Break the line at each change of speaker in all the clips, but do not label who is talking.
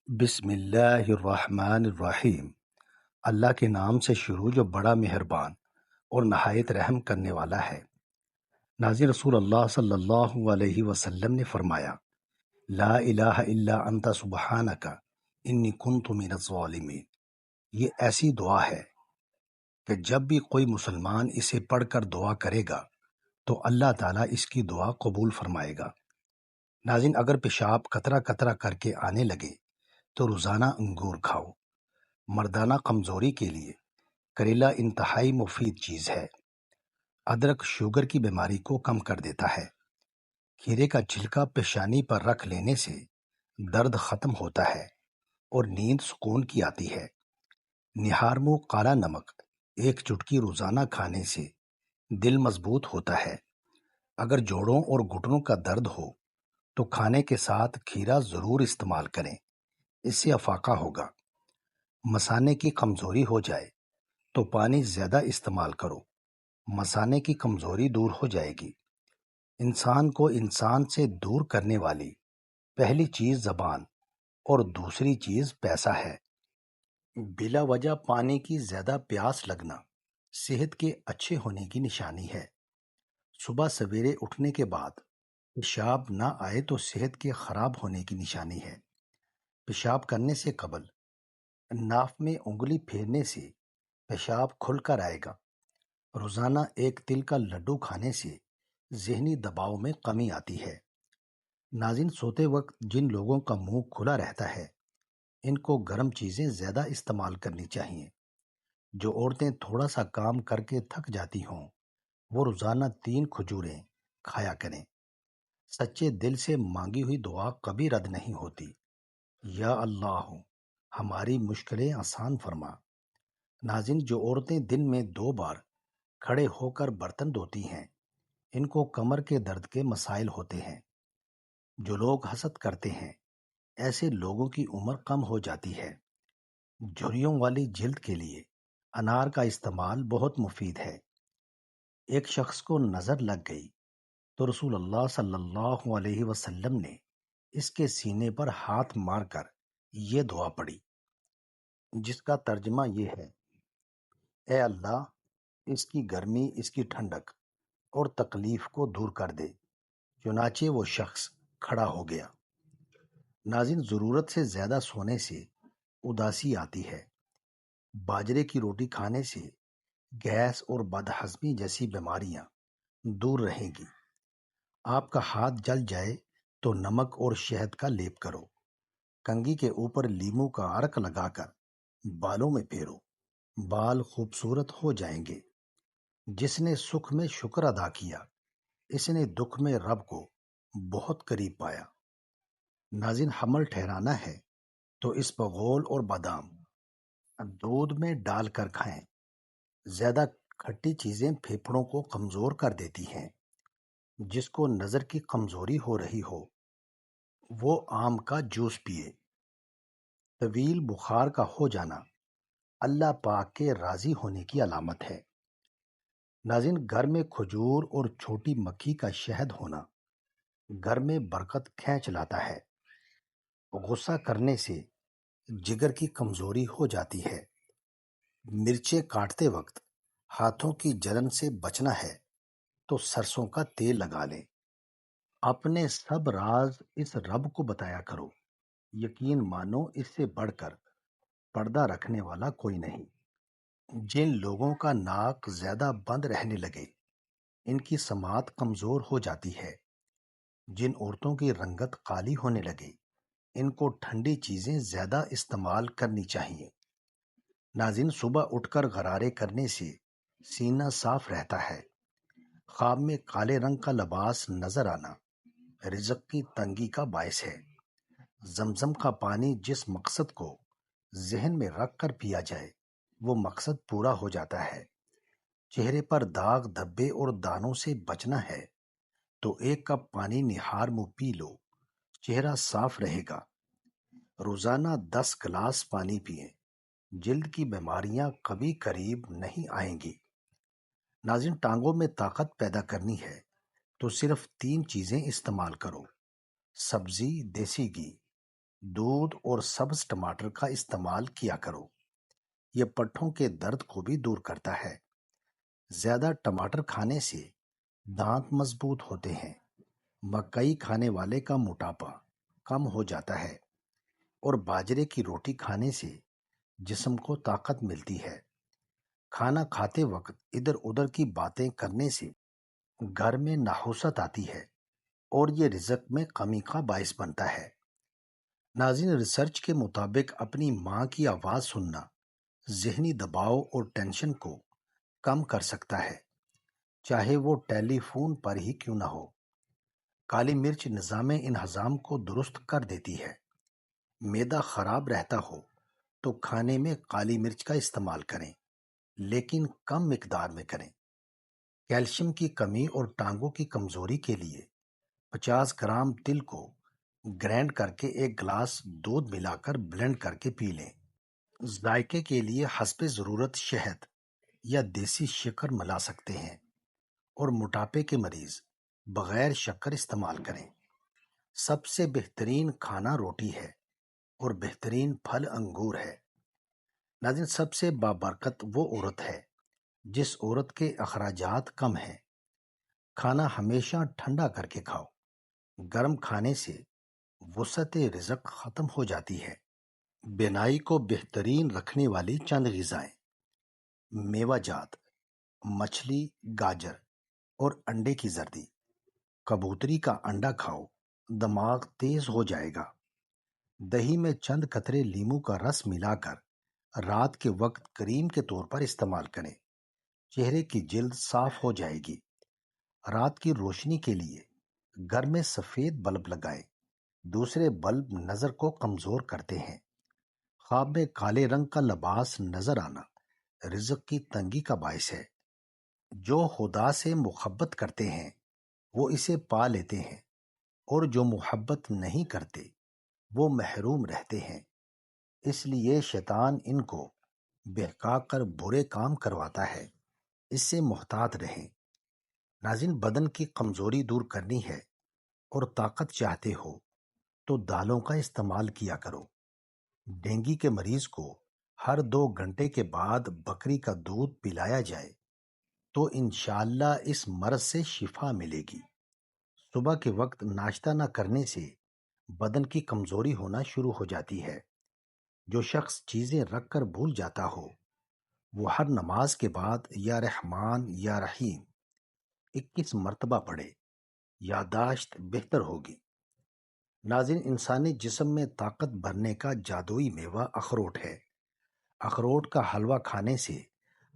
بسم اللہ الرحمن الرحیم۔ اللہ کے نام سے شروع جو بڑا مہربان اور نہایت رحم کرنے والا ہے۔ ناظر رسول اللہ صلی اللہ علیہ وسلم نے فرمایا، لا الہ الا انت سبحانک انی کنت من الظالمین۔ یہ ایسی دعا ہے کہ جب بھی کوئی مسلمان اسے پڑھ کر دعا کرے گا تو اللہ تعالیٰ اس کی دعا قبول فرمائے گا۔ ناظرین، اگر پیشاب قطرہ قطرہ کر کے آنے لگے تو روزانہ انگور کھاؤ۔ مردانہ کمزوری کے لیے کریلا انتہائی مفید چیز ہے۔ ادرک شوگر کی بیماری کو کم کر دیتا ہے۔ کھیرے کا چھلکا پیشانی پر رکھ لینے سے درد ختم ہوتا ہے اور نیند سکون کی آتی ہے۔ نہارمو کالا نمک ایک چٹکی روزانہ کھانے سے دل مضبوط ہوتا ہے۔ اگر جوڑوں اور گھٹنوں کا درد ہو تو کھانے کے ساتھ کھیرا ضرور استعمال کریں، اس سے افاقہ ہوگا۔ مثانے کی کمزوری ہو جائے تو پانی زیادہ استعمال کرو، مثانے کی کمزوری دور ہو جائے گی۔ انسان کو انسان سے دور کرنے والی پہلی چیز زبان اور دوسری چیز پیسہ ہے۔ بلا وجہ پانی کی زیادہ پیاس لگنا صحت کے اچھے ہونے کی نشانی ہے۔ صبح سویرے اٹھنے کے بعد پیشاب نہ آئے تو صحت کے خراب ہونے کی نشانی ہے۔ پیشاب کرنے سے قبل ناف میں انگلی پھیرنے سے پیشاب کھل کر آئے گا۔ روزانہ ایک تل کا لڈو کھانے سے ذہنی دباؤ میں کمی آتی ہے۔ ناظرین، سوتے وقت جن لوگوں کا منہ کھلا رہتا ہے ان کو گرم چیزیں زیادہ استعمال کرنی چاہیے۔ جو عورتیں تھوڑا سا کام کر کے تھک جاتی ہوں وہ روزانہ 3 کھجوریں کھایا کریں۔ سچے دل سے مانگی ہوئی دعا کبھی رد نہیں ہوتی۔ یا اللہ ہماری مشکلیں آسان فرما۔ ناظرین، جو عورتیں دن میں 2 بار کھڑے ہو کر برتن دھوتی ہیں ان کو کمر کے درد کے مسائل ہوتے ہیں۔ جو لوگ حسد کرتے ہیں ایسے لوگوں کی عمر کم ہو جاتی ہے۔ جھریوں والی جلد کے لیے انار کا استعمال بہت مفید ہے۔ ایک شخص کو نظر لگ گئی تو رسول اللہ صلی اللہ علیہ وسلم نے اس کے سینے پر ہاتھ مار کر یہ دعا پڑھی، جس کا ترجمہ یہ ہے، اے اللہ اس کی گرمی، اس کی ٹھنڈک اور تکلیف کو دور کر دے۔ چنانچہ وہ شخص کھڑا ہو گیا۔ ناظرین، ضرورت سے زیادہ سونے سے اداسی آتی ہے۔ باجرے کی روٹی کھانے سے گیس اور بدہضمی جیسی بیماریاں دور رہیں گی۔ آپ کا ہاتھ جل جائے تو نمک اور شہد کا لیپ کرو۔ کنگھی کے اوپر لیموں کا عرق لگا کر بالوں میں پھیرو، بال خوبصورت ہو جائیں گے۔ جس نے سکھ میں شکر ادا کیا اس نے دکھ میں رب کو بہت قریب پایا۔ ناظرین، حمل ٹھہرانا ہے تو اس بغول اور بادام دودھ میں ڈال کر کھائیں۔ زیادہ کھٹی چیزیں پھیپھڑوں کو کمزور کر دیتی ہیں۔ جس کو نظر کی کمزوری ہو رہی ہو وہ آم کا جوس پیے۔ طویل بخار کا ہو جانا اللہ پاک کے راضی ہونے کی علامت ہے۔ ناظرین، گھر میں کھجور اور چھوٹی مکھی کا شہد ہونا گھر میں برکت کھینچ لاتا ہے۔ غصہ کرنے سے جگر کی کمزوری ہو جاتی ہے۔ مرچیں کاٹتے وقت ہاتھوں کی جلن سے بچنا ہے تو سرسوں کا تیل لگا لیں۔ اپنے سب راز اس رب کو بتایا کرو، یقین مانو اس سے بڑھ کر پردہ رکھنے والا کوئی نہیں۔ جن لوگوں کا ناک زیادہ بند رہنے لگے ان کی سماعت کمزور ہو جاتی ہے۔ جن عورتوں کی رنگت کالی ہونے لگے ان کو ٹھنڈی چیزیں زیادہ استعمال کرنی چاہیے۔ ناظرین، صبح اٹھ کر غرارے کرنے سے سینہ صاف رہتا ہے۔ خواب میں کالے رنگ کا لباس نظر آنا رزق کی تنگی کا باعث ہے۔ زمزم کا پانی جس مقصد کو ذہن میں رکھ کر پیا جائے وہ مقصد پورا ہو جاتا ہے۔ چہرے پر داغ دھبے اور دانوں سے بچنا ہے تو 1 کپ پانی نہار منہ پی لو، چہرہ صاف رہے گا۔ روزانہ 10 گلاس پانی پئیں، جلد کی بیماریاں کبھی قریب نہیں آئیں گی۔ ناظرین، ٹانگوں میں طاقت پیدا کرنی ہے تو صرف 3 چیزیں استعمال کرو، سبزی، دیسی گھی دودھ اور سبز ٹماٹر کا استعمال کیا کرو، یہ پٹھوں کے درد کو بھی دور کرتا ہے۔ زیادہ ٹماٹر کھانے سے دانت مضبوط ہوتے ہیں۔ مکئی کھانے والے کا موٹاپا کم ہو جاتا ہے، اور باجرے کی روٹی کھانے سے جسم کو طاقت ملتی ہے۔ کھانا کھاتے وقت ادھر ادھر کی باتیں کرنے سے گھر میں نحوست آتی ہے اور یہ رزق میں کمی کا باعث بنتا ہے۔ ناظرین، ریسرچ کے مطابق اپنی ماں کی آواز سننا ذہنی دباؤ اور ٹینشن کو کم کر سکتا ہے، چاہے وہ ٹیلی فون پر ہی کیوں نہ ہو۔ کالی مرچ نظام انہضام کو درست کر دیتی ہے۔ معدہ خراب رہتا ہو تو کھانے میں کالی مرچ کا استعمال کریں، لیکن کم مقدار میں کریں۔ کیلشیم کی کمی اور ٹانگوں کی کمزوری کے لیے 50 گرام تل کو گرینڈ کر کے ایک گلاس دودھ ملا کر بلینڈ کر کے پی لیں۔ ذائقے کے لیے حسب ضرورت شہد یا دیسی شکر ملا سکتے ہیں، اور موٹاپے کے مریض بغیر شکر استعمال کریں۔ سب سے بہترین کھانا روٹی ہے اور بہترین پھل انگور ہے۔ ناظرین، سب سے بابرکت وہ عورت ہے جس عورت کے اخراجات کم ہیں۔ کھانا ہمیشہ ٹھنڈا کر کے کھاؤ، گرم کھانے سے وسعت رزق ختم ہو جاتی ہے۔ بینائی کو بہترین رکھنے والی چند غذائیں: میوہ جات، مچھلی، گاجر اور انڈے کی زردی۔ کبوتری کا انڈا کھاؤ، دماغ تیز ہو جائے گا۔ دہی میں چند قطرے لیموں کا رس ملا کر رات کے وقت کریم کے طور پر استعمال کریں، چہرے کی جلد صاف ہو جائے گی۔ رات کی روشنی کے لیے گھر میں سفید بلب لگائیں، دوسرے بلب نظر کو کمزور کرتے ہیں۔ خواب میں کالے رنگ کا لباس نظر آنا رزق کی تنگی کا باعث ہے۔ جو خدا سے محبت کرتے ہیں وہ اسے پا لیتے ہیں، اور جو محبت نہیں کرتے وہ محروم رہتے ہیں۔ اس لیے شیطان ان کو بہکا کر برے کام کرواتا ہے، اس سے محتاط رہیں۔ ناظرین، بدن کی کمزوری دور کرنی ہے اور طاقت چاہتے ہو تو دالوں کا استعمال کیا کرو۔ ڈینگی کے مریض کو ہر 2 گھنٹے کے بعد بکری کا دودھ پلایا جائے تو انشاءاللہ اس مرض سے شفا ملے گی۔ صبح کے وقت ناشتہ نہ کرنے سے بدن کی کمزوری ہونا شروع ہو جاتی ہے۔ جو شخص چیزیں رکھ کر بھول جاتا ہو وہ ہر نماز کے بعد یا رحمان یا رحیم 21 مرتبہ پڑھے، یادداشت بہتر ہوگی۔ ناظرین، انسانی جسم میں طاقت بھرنے کا جادوئی میوہ اخروٹ ہے۔ اخروٹ کا حلوہ کھانے سے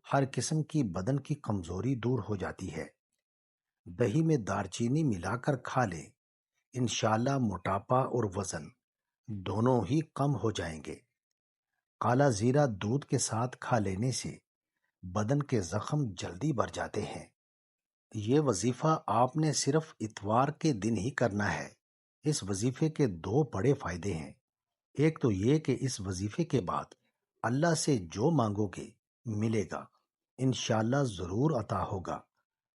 ہر قسم کی بدن کی کمزوری دور ہو جاتی ہے۔ دہی میں دارچینی ملا کر کھا لیں، انشاءاللہ موٹاپا اور وزن دونوں ہی کم ہو جائیں گے۔ کالا زیرہ دودھ کے ساتھ کھا لینے سے بدن کے زخم جلدی بھر جاتے ہیں۔ یہ وظیفہ آپ نے صرف اتوار کے دن ہی کرنا ہے۔ اس وظیفے کے 2 بڑے فائدے ہیں۔ ایک تو یہ کہ اس وظیفے کے بعد اللہ سے جو مانگو گے ملے گا، انشاءاللہ ضرور عطا ہوگا،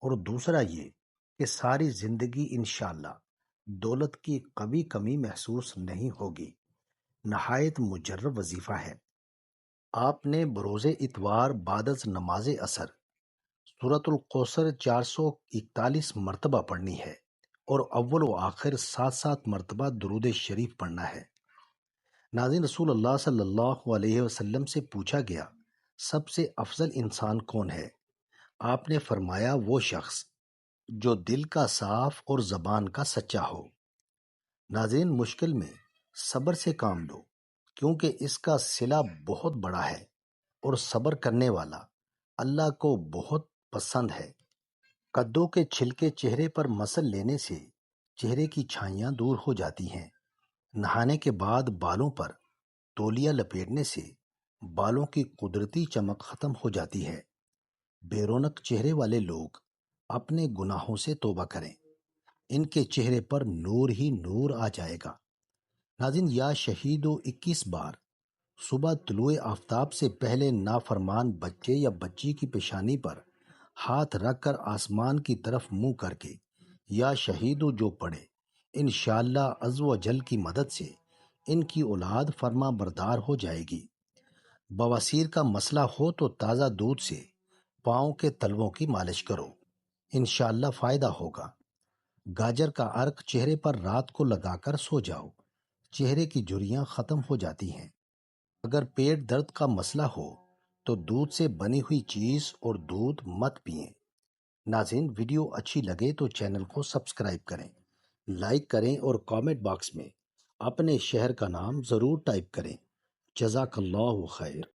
اور دوسرا یہ کہ ساری زندگی انشاءاللہ دولت کی کبھی کمی محسوس نہیں ہوگی۔ نہایت مجرب وظیفہ ہے۔ آپ نے بروز اتوار بعد از نماز عصر سورۃ الکوثر 441 مرتبہ پڑھنی ہے، اور اول و آخر 7 مرتبہ درود شریف پڑھنا ہے۔ ناظرین، رسول اللہ صلی اللہ علیہ وسلم سے پوچھا گیا سب سے افضل انسان کون ہے؟ آپ نے فرمایا وہ شخص جو دل کا صاف اور زبان کا سچا ہو۔ ناظرین، مشکل میں صبر سے کام لو، کیونکہ اس کا صلہ بہت بڑا ہے، اور صبر کرنے والا اللہ کو بہت پسند ہے۔ کدو کے چھلکے چہرے پر مسل لینے سے چہرے کی چھائیاں دور ہو جاتی ہیں۔ نہانے کے بعد بالوں پر تولیہ لپیٹنے سے بالوں کی قدرتی چمک ختم ہو جاتی ہے۔ بے رونق چہرے والے لوگ اپنے گناہوں سے توبہ کریں، ان کے چہرے پر نور ہی نور آ جائے گا۔ ناظرین، یا شہیدو 21 بار صبح طلوع آفتاب سے پہلے نافرمان بچے یا بچی کی پیشانی پر ہاتھ رکھ کر آسمان کی طرف منہ کر کے یا شہیدو جو پڑھے، انشاءاللہ عز و جل کی مدد سے ان کی اولاد فرما بردار ہو جائے گی۔ بواسیر کا مسئلہ ہو تو تازہ دودھ سے پاؤں کے تلووں کی مالش کرو، انشاءاللہ فائدہ ہوگا۔ گاجر کا عرق چہرے پر رات کو لگا کر سو جاؤ، چہرے کی جھریاں ختم ہو جاتی ہیں۔ اگر پیٹ درد کا مسئلہ ہو تو دودھ سے بنی ہوئی چیز اور دودھ مت پئیں۔ ناظرین، ویڈیو اچھی لگے تو چینل کو سبسکرائب کریں، لائک کریں اور کامنٹ باکس میں اپنے شہر کا نام ضرور ٹائپ کریں۔ جزاک اللہ خیر۔